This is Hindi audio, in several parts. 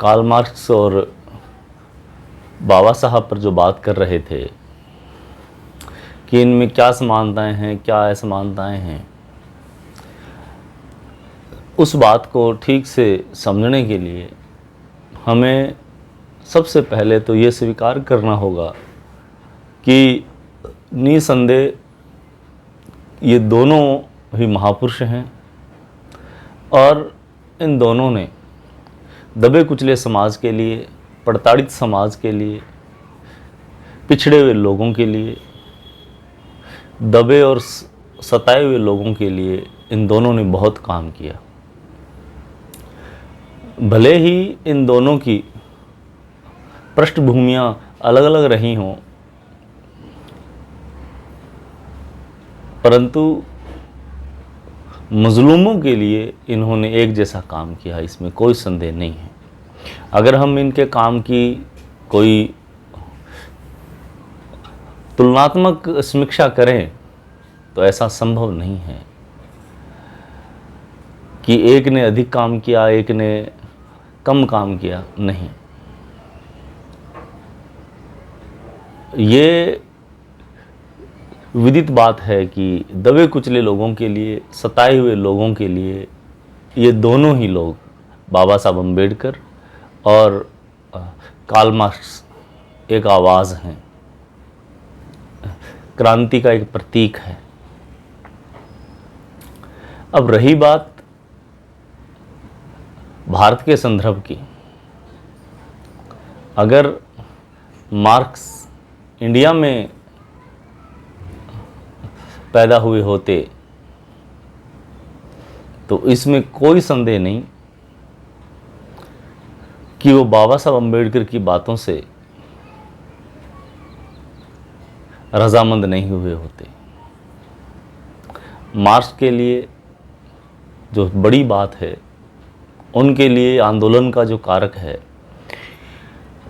कार्ल मार्क्स और बाबा साहब पर जो बात कर रहे थे कि इनमें क्या समानताएं हैं, क्या असमानताएं हैं, उस बात को ठीक से समझने के लिए हमें सबसे पहले तो ये स्वीकार करना होगा कि निसंदेह ये दोनों ही महापुरुष हैं और इन दोनों ने दबे कुचले समाज के लिए, प्रताड़ित समाज के लिए, पिछड़े हुए लोगों के लिए, दबे और सताए हुए लोगों के लिए इन दोनों ने बहुत काम किया। भले ही इन दोनों की पृष्ठभूमियाँ अलग अलग रही हों, परंतु मज़लूमों के लिए इन्होंने एक जैसा काम किया, इसमें कोई संदेह नहीं है। अगर हम इनके काम की कोई तुलनात्मक समीक्षा करें तो ऐसा संभव नहीं है कि एक ने अधिक काम किया, एक ने कम काम किया। नहीं, ये विदित बात है कि दबे कुचले लोगों के लिए, सताए हुए लोगों के लिए ये दोनों ही लोग, बाबा साहब अम्बेडकर और कार्ल मार्क्स, एक आवाज़ हैं, क्रांति का एक प्रतीक है। अब रही बात भारत के संदर्भ की, अगर मार्क्स इंडिया में पैदा हुए होते तो इसमें कोई संदेह नहीं कि वो बाबा साहब अम्बेडकर की बातों से रजामंद नहीं हुए होते। मार्क्स के लिए जो बड़ी बात है, उनके लिए आंदोलन का जो कारक है,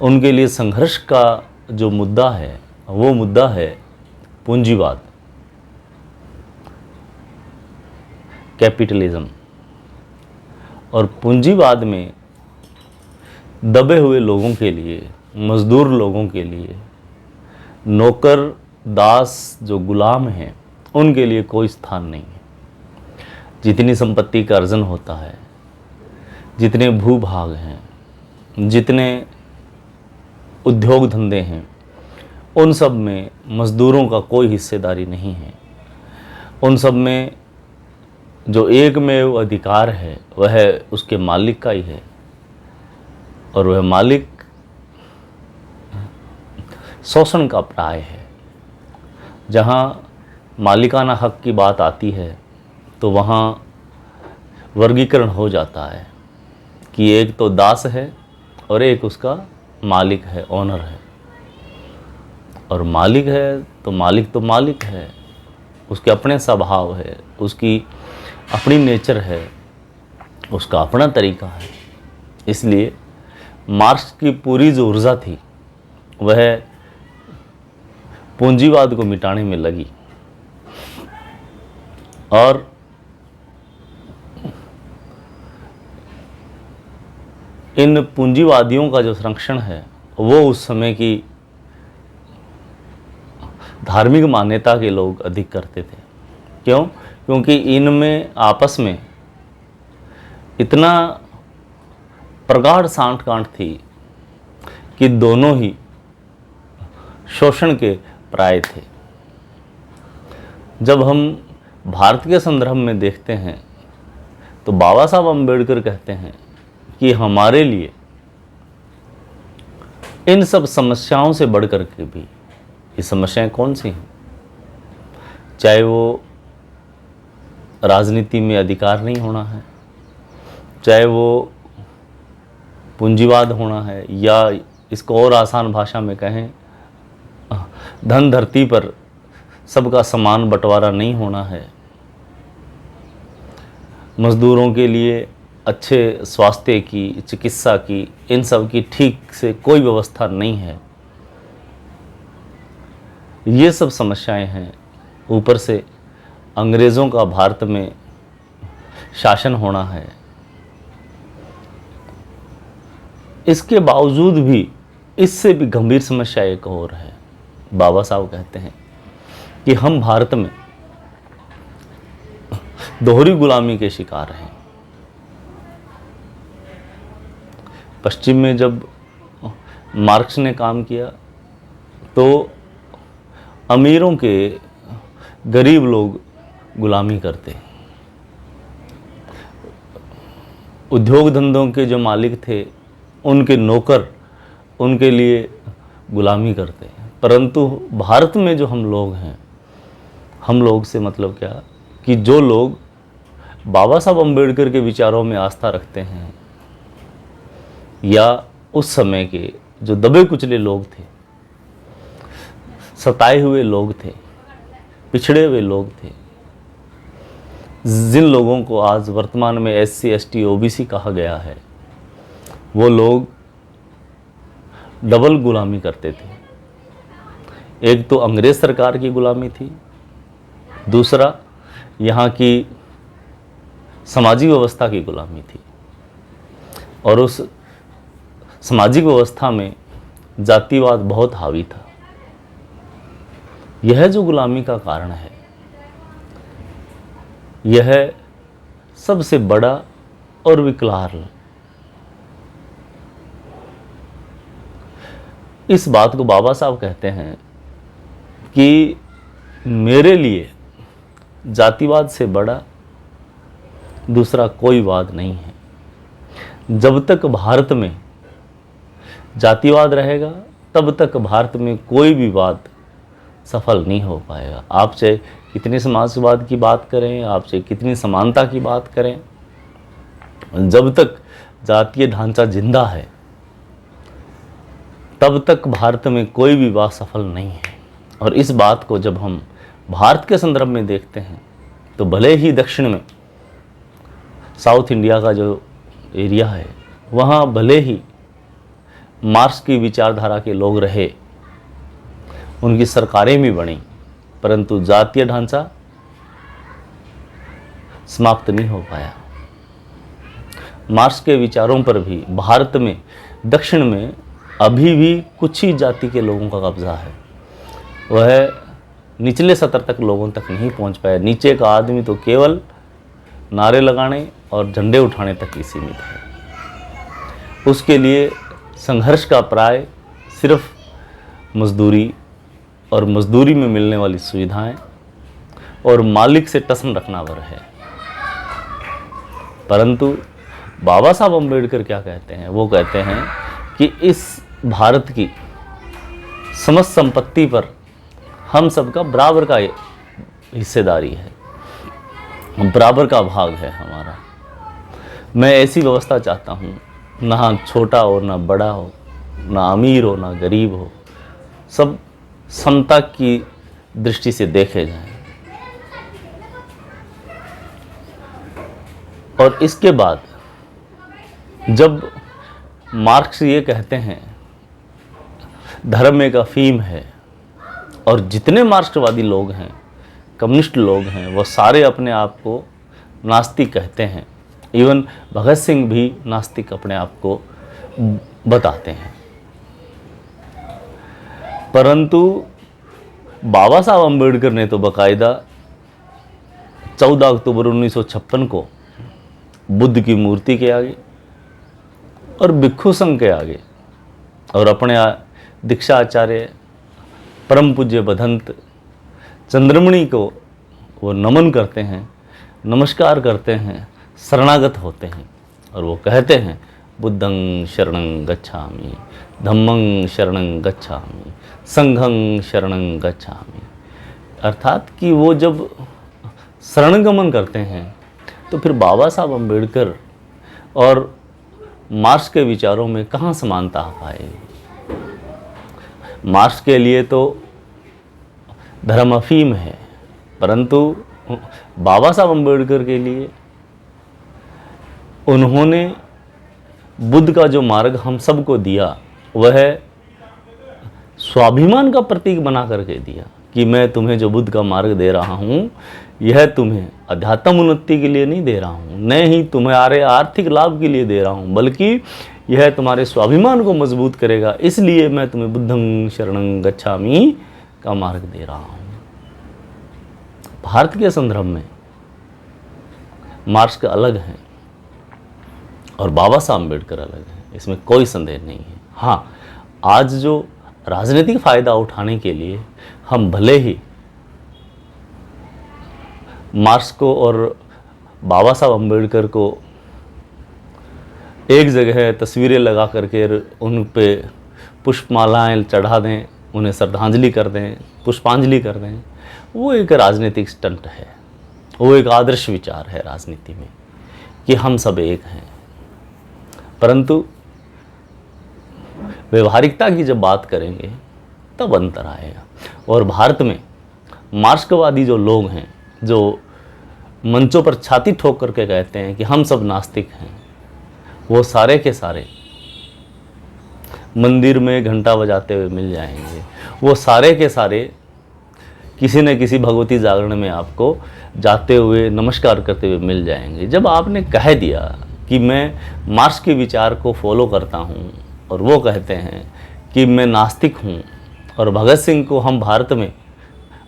उनके लिए संघर्ष का जो मुद्दा है, वो मुद्दा है पूंजीवाद, कैपिटलिज्म। और पूंजीवाद में दबे हुए लोगों के लिए, मजदूर लोगों के लिए, नौकर दास जो गुलाम हैं, उनके लिए कोई स्थान नहीं है। जितनी संपत्ति का अर्जन होता है, जितने भूभाग हैं, जितने उद्योग धंधे हैं, उन सब में मजदूरों का कोई हिस्सेदारी नहीं है। उन सब में जो एकमेव अधिकार है वह उसके मालिक का ही है, और वह मालिक शोषण का प्राय है। जहाँ मालिकाना हक की बात आती है तो वहाँ वर्गीकरण हो जाता है कि एक तो दास है और एक उसका मालिक है, ओनर है। और मालिक है तो मालिक है, उसके अपने स्वभाव है, उसकी अपनी नेचर है, उसका अपना तरीका है। इसलिए मार्क्स की पूरी जो ऊर्जा थी वह पूंजीवाद को मिटाने में लगी, और इन पूंजीवादियों का जो संरक्षण है वो उस समय की धार्मिक मान्यता के लोग अधिक करते थे। क्यों? क्योंकि इनमें आपस में इतना प्रगाढ़ सांठ-गांठ थी कि दोनों ही शोषण के प्राय थे। जब हम भारत के संदर्भ में देखते हैं तो बाबा साहब अम्बेडकर कहते हैं कि हमारे लिए इन सब समस्याओं से बढ़कर के भी, ये समस्याएं कौन सी हैं? चाहे वो राजनीति में अधिकार नहीं होना है, चाहे वो पूंजीवाद होना है, या इसको और आसान भाषा में कहें धन धरती पर सबका समान बंटवारा नहीं होना है, मज़दूरों के लिए अच्छे स्वास्थ्य की, चिकित्सा की, इन सब की ठीक से कोई व्यवस्था नहीं है, ये सब समस्याएं हैं। ऊपर से अंग्रेज़ों का भारत में शासन होना है, इसके बावजूद भी इससे भी गंभीर समस्या एक और है। बाबा साहब कहते हैं कि हम भारत में दोहरी गुलामी के शिकार हैं। पश्चिम में जब मार्क्स ने काम किया तो अमीरों के गरीब लोग गुलामी करते, उद्योग धंधों के जो मालिक थे उनके नौकर उनके लिए गुलामी करते। परंतु भारत में जो हम लोग हैं, हम लोग से मतलब क्या कि जो लोग बाबा साहब अम्बेडकर के विचारों में आस्था रखते हैं, या उस समय के जो दबे कुचले लोग थे, सताए हुए लोग थे, पिछड़े हुए लोग थे, जिन लोगों को आज वर्तमान में SC ST OBC कहा गया है, वो लोग डबल गुलामी करते थे। एक तो अंग्रेज सरकार की गुलामी थी, दूसरा यहाँ की सामाजिक व्यवस्था की गुलामी थी। और उस सामाजिक व्यवस्था में जातिवाद बहुत हावी था। यह जो गुलामी का कारण है, यह सबसे बड़ा और विकराल। इस बात को बाबा साहब कहते हैं कि मेरे लिए जातिवाद से बड़ा दूसरा कोई वाद नहीं है। जब तक भारत में जातिवाद रहेगा तब तक भारत में कोई भी वाद सफल नहीं हो पाएगा। आप चाहे कितनी समाजवाद की बात करें, आप चाहे कितनी समानता की बात करें, जब तक जातीय ढांचा जिंदा है तब तक भारत में कोई भी बात सफल नहीं है। और इस बात को जब हम भारत के संदर्भ में देखते हैं तो भले ही दक्षिण में साउथ इंडिया का जो एरिया है, वहाँ भले ही मार्क्स की विचारधारा के लोग रहे, उनकी सरकारें भी बनी, परंतु जातीय ढांचा समाप्त नहीं हो पाया। मार्क्स के विचारों पर भी भारत में दक्षिण में अभी भी कुछ ही जाति के लोगों का कब्जा है। वह निचले स्तर तक लोगों तक नहीं पहुंच पाया। नीचे का आदमी तो केवल नारे लगाने और झंडे उठाने तक ही सीमित है। उसके लिए संघर्ष का प्राय सिर्फ मजदूरी और मजदूरी में मिलने वाली सुविधाएं और मालिक से टसन रखना वर है। परंतु बाबा साहब अम्बेडकर क्या कहते हैं? वो कहते हैं कि इस भारत की समस्त संपत्ति पर हम सबका बराबर का हिस्सेदारी है, बराबर का भाग है हमारा। मैं ऐसी व्यवस्था चाहता हूँ, ना छोटा हो ना बड़ा हो, ना अमीर हो ना गरीब हो, सब समता की दृष्टि से देखे जाएं। और इसके बाद जब मार्क्स ये कहते हैं धर्म एक अफीम है, और जितने मार्क्सवादी लोग हैं, कम्युनिस्ट लोग हैं, वो सारे अपने आप को नास्तिक कहते हैं। इवन भगत सिंह भी नास्तिक अपने आप को बताते हैं। परंतु बाबा साहब अम्बेडकर ने तो बाकायदा 14 अक्टूबर 1956 को बुद्ध की मूर्ति के आगे और भिक्षु संघ के आगे और अपने दीक्षा आचार्य परम पूज्य बधंत चंद्रमणि को वो नमन करते हैं, नमस्कार करते हैं, शरणागत होते हैं और वो कहते हैं बुद्धं शरणं गच्छामि, धम्मं शरणं गच्छामि, संघं शरणं गच्छामि। अर्थात कि वो जब शरणगमन करते हैं तो फिर बाबा साहब अम्बेडकर और मार्क्स के विचारों में कहाँ समानता आ पाएगी? मार्क्स के लिए तो धर्म अफीम है, परंतु बाबा साहब अम्बेडकर के लिए उन्होंने बुद्ध का जो मार्ग हम सबको दिया, वह स्वाभिमान का प्रतीक बना करके दिया कि मैं तुम्हें जो बुद्ध का मार्ग दे रहा हूँ, यह तुम्हें अध्यात्म उन्नति के लिए नहीं दे रहा हूँ, न ही तुम्हारे आर्थिक लाभ के लिए दे रहा हूँ, बल्कि यह तुम्हारे स्वाभिमान को मजबूत करेगा। इसलिए मैं तुम्हें बुद्धं शरणं गच्छामि का मार्ग दे रहा हूँ। भारत के संदर्भ में मार्क्स का अलग है और बाबा साहब अम्बेडकर अलग है, इसमें कोई संदेह नहीं है। हाँ, आज जो राजनीतिक फ़ायदा उठाने के लिए हम भले ही मार्क्स को और बाबा साहब अम्बेडकर को एक जगह तस्वीरें लगा करके उन पे पुष्पमालाएं चढ़ा दें, उन्हें श्रद्धांजलि कर दें, पुष्पांजलि कर दें, वो एक राजनीतिक स्टंट है, वो एक आदर्श विचार है राजनीति में कि हम सब एक हैं। परंतु व्यवहारिकता की जब बात करेंगे तब अंतर आएगा। और भारत में मार्क्सवादी जो लोग हैं, जो मंचों पर छाती ठोक करके कहते हैं कि हम सब नास्तिक हैं, वो सारे के सारे मंदिर में घंटा बजाते हुए मिल जाएंगे। वो सारे के सारे किसी न किसी भगवती जागरण में आपको जाते हुए नमस्कार करते हुए मिल जाएंगे। जब आपने कह दिया कि मैं मार्क्स के विचार को फॉलो करता हूँ और वो कहते हैं कि मैं नास्तिक हूँ, और भगत सिंह को हम भारत में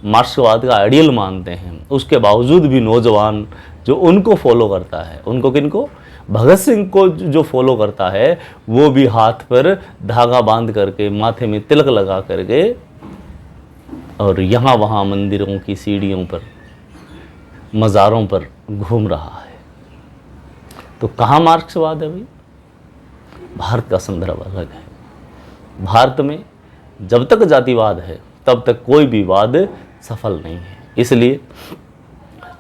मार्क्सवाद का आइडियल मानते हैं, उसके बावजूद भी नौजवान जो उनको फॉलो करता है, उनको किनको, भगत सिंह को जो फॉलो करता है, वो भी हाथ पर धागा बांध करके, माथे में तिलक लगा करके और यहाँ वहाँ मंदिरों की सीढ़ियों पर, मज़ारों पर घूम रहा है। तो कहाँ मार्क्सवाद है भाई? भारत का संदर्भ अलग है। भारत में जब तक जातिवाद है तब तक कोई भी वाद सफल नहीं है। इसलिए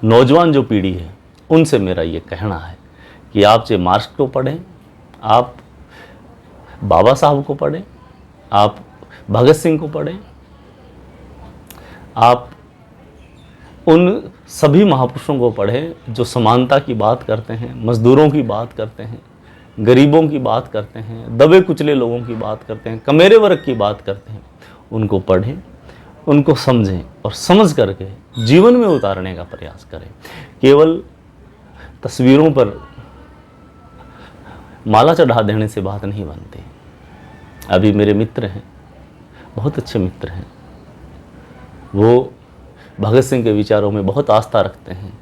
नौजवान जो पीढ़ी है उनसे मेरा ये कहना है कि आप चाहे मार्क्स को पढ़ें, आप बाबा साहब को पढ़ें, आप भगत सिंह को पढ़ें, आप उन सभी महापुरुषों को पढ़ें जो समानता की बात करते हैं, मजदूरों की बात करते हैं, गरीबों की बात करते हैं, दबे कुचले लोगों की बात करते हैं, कमेरे वर्ग की बात करते हैं। उनको पढ़ें, उनको समझें और समझ करके जीवन में उतारने का प्रयास करें। केवल तस्वीरों पर माला चढ़ा देने से बात नहीं बनती। अभी मेरे मित्र हैं, बहुत अच्छे मित्र हैं, वो भगत सिंह के विचारों में बहुत आस्था रखते हैं।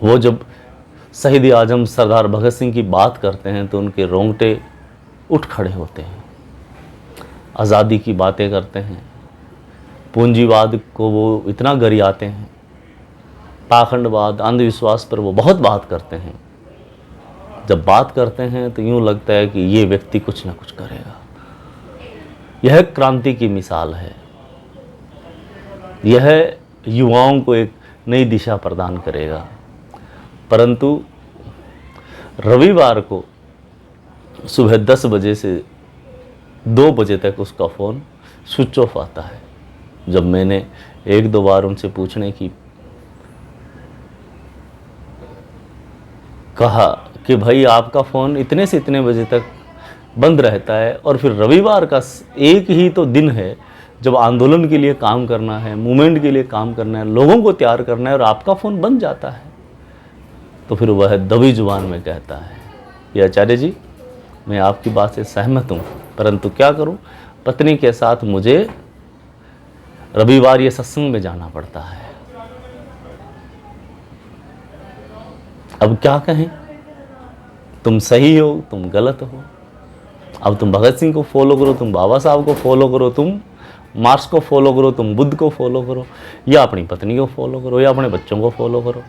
वो जब शहीद आजम सरदार भगत सिंह की बात करते हैं तो उनके रोंगटे उठ खड़े होते हैं। आज़ादी की बातें करते हैं, पूंजीवाद को वो इतना गरियाते हैं, पाखंडवाद, अंधविश्वास पर वो बहुत बात करते हैं। जब बात करते हैं तो यूँ लगता है कि ये व्यक्ति कुछ ना कुछ करेगा। यह क्रांति की मिसाल है, यह युवाओं को एक नई दिशा प्रदान करेगा। परंतु रविवार को सुबह 10 बजे से 2 बजे तक उसका फ़ोन स्विच ऑफ आता है। जब मैंने 1-2 बार उनसे पूछने की कहा कि भाई आपका फ़ोन इतने से इतने बजे तक बंद रहता है और फिर रविवार का एक ही तो दिन है जब आंदोलन के लिए काम करना है, मूवमेंट के लिए काम करना है, लोगों को तैयार करना है, और आपका फ़ोन बंद जाता है। तो फिर वह दबी जुबान में कहता है कि आचार्य जी, मैं आपकी बात से सहमत हूँ, परंतु क्या करूँ, पत्नी के साथ मुझे रविवार ये सत्संग में जाना पड़ता है। अब क्या कहें, तुम सही हो, तुम गलत हो। अब तुम भगत सिंह को फॉलो करो, तुम बाबा साहब को फॉलो करो, तुम मार्क्स को फॉलो करो, तुम बुद्ध को फॉलो करो, या अपनी पत्नी को फॉलो करो, या अपने बच्चों को फॉलो करो।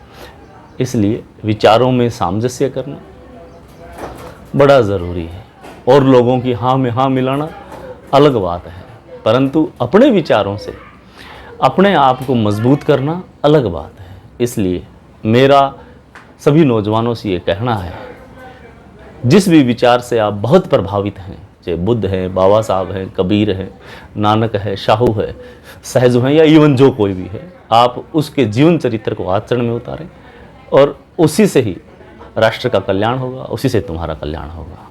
इसलिए विचारों में सामंजस्य करना बड़ा ज़रूरी है, और लोगों की हाँ में हाँ मिलाना अलग बात है, परंतु अपने विचारों से अपने आप को मजबूत करना अलग बात है। इसलिए मेरा सभी नौजवानों से ये कहना है, जिस भी विचार से आप बहुत प्रभावित हैं, चाहे बुद्ध हैं, बाबा साहब हैं, कबीर हैं, नानक है, शाहू है, सहजू हैं, या इवन जो कोई भी है, आप उसके जीवन चरित्र को आचरण में उतारें और उसी से ही राष्ट्र का कल्याण होगा, उसी से तुम्हारा कल्याण होगा।